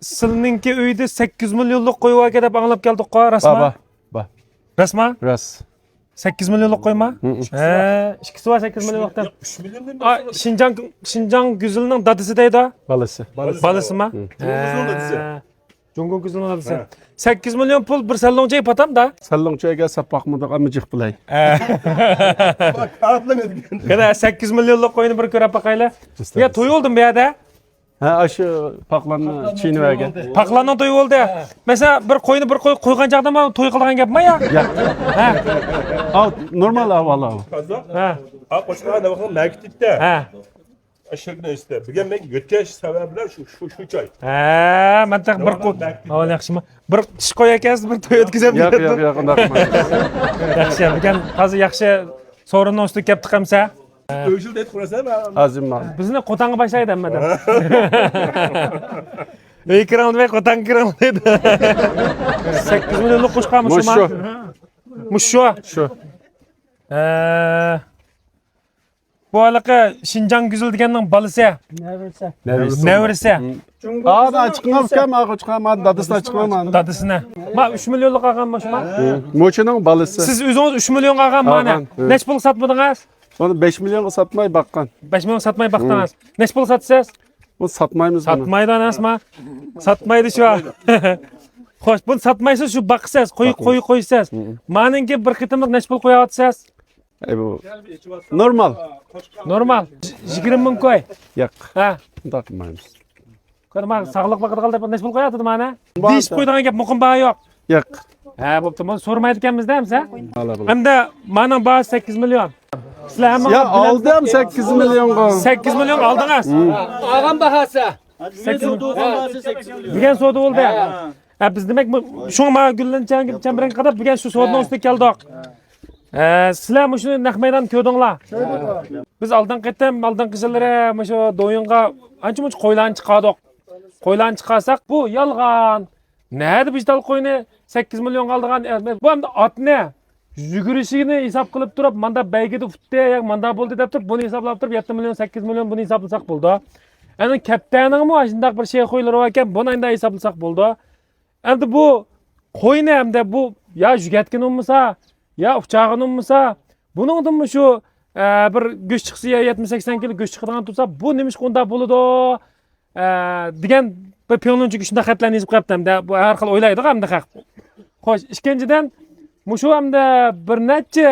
Sizninki uyda 8 milyonlik qo'yib aka deb anglab keldik-ku, rasma? Ba. Rasma? Ras. 8 milyonlik qo'yma? İkisi var 8 milyonlikdan. 3 milyon Şinjan güzülünün dadısı deydi. Balası. Balısı mı? Cunguzun dadısı. Jungo güzülünün dadısı. 8 milyon pul bir sallonca patam da. Sallongchoyga sapaqmıdıq amıcıq bilay. Bak kağıtla ne diyorsun? Kada 8 milyonlik qo'yni bir ko'rib bakayla. Ya to'y oldum bu yerda. Ha, aşı paqlanni çiğniverge. Paqlanning to'yi oldu. Mesela bir qo'yni bir qo'ygan chaqda men to'y qilgan gapmi ya? Ha. Ha, normal ahvalı. Fazla. Ha. Ha koşma da bakalım merkezde. Ha. Aşırı işte. Bugün ben götüş sebebiyle şu çay. Ha, men taq bir qo'y. Avval yaxshimi? Bir tish qo'y ekansiz, bir to'y o'tkazib Yo'q, berdim. yo'q, yo'q, undaq qilmaymiz. Yaxshi, bugun hozir yaxshi sovrinni ustiga kelib chiqamsa. Öğüşül de etkurasa mı? Azim mal. Bizni qo'tanga boshlaydi hammadan. Ekran ve qo'tang kiram dedi. 8 milyonlik qo'shqanmi shu? Mushu. Mushu. Şu. Bu alaqa Şinjan Güzül deganning balasi. Nevrisi. Aa, da çıkmam kam, ağa çıkmam, dadısına çıkmam. Dadısına. Ma 3 milyonlik olganmi shuma? Moçunun balısı. Siz o'zingiz 3 milyon olgan mana. Olgan, evet. Nech pul satmadingiz? Onu 5 milyon satmay bakkan. 5 milyon satmay baqdingiz. Nech pul satsangiz? Bunu satmayımız bunu. Satmaydi anasma. Satmaydi şu. Xo'sh, buni satmaysiz, shu baqsiz, qo'ysiz. Meningki bir qitimliq nech pul qo'yapsiz? Bu normal. Normal. 20 ming qo'y. Yo'q, Ha. undaq qilmaymiz. Ko'rma, sog'liq vaqtida deb nech pul qo'yapti mana? Deyishib qo'ydigan gap muqim baho yo'q. Yo'q. Ha, bo'pti. Buni so'ramaydi ekanmiz-da hamsa. Alabilir. Hamda mening bahosi 8 milyon. Sizlar hamma Ya aldım 8 milyon. 8 milyon oldingiz. Ağam bahası. 8 degan savdo bo'ldi. Ha, biz demak shu ma gullanchang chambiran qadar bugun shu savdoning ustiga keldik. Sizlar shuni naq maydon ko'rdinglar. Biz oldingi yillari shu do'yinga ancha-muncha qo'ylarni chiqardik. Qo'ylarni chiqarsak, bu yolg'on. Nada bijdal qo'yni 8 milyon qoldigan. Bu hamda otni yugurishini hisob qilib turib, menda baygida futdi, menda bo'ldi deb turib, buni hisoblab turib 7 milyon 8 milyon buni hisoblasak bo'ldi. Ana kaptaningmi shunday bir şey qo'ylar ekan, buni endi hisoblasak bo'ldi. Endi bu qo'yni hamda bu ya jugatkin bo'lmasa, ya uchoqin bo'lmasa, buningdanmi shu bir go'sht chiqsa 70-80 kilo go'sht chiqadigan tursa, bu nima ish qonda bo'ladi degan bir piyonunchi shunday xatlarni yozib qo'yapti hamda bu har xil o'ylaydi hamda haq. Xo'sh, ikkinchidan mushu hamda bir necha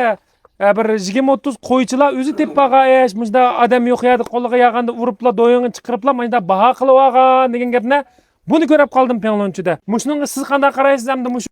bir 20-30 qo'ychilar o'zi tepaga munda odam yo'q edi, qo'liga yag'anda uriblar, do'yingni chiqiriblar, mana baho qilib olgan degan gapni buni ko'rib qoldim piyonunchida. Mushuning siz qanday qaraysiz hamda mushu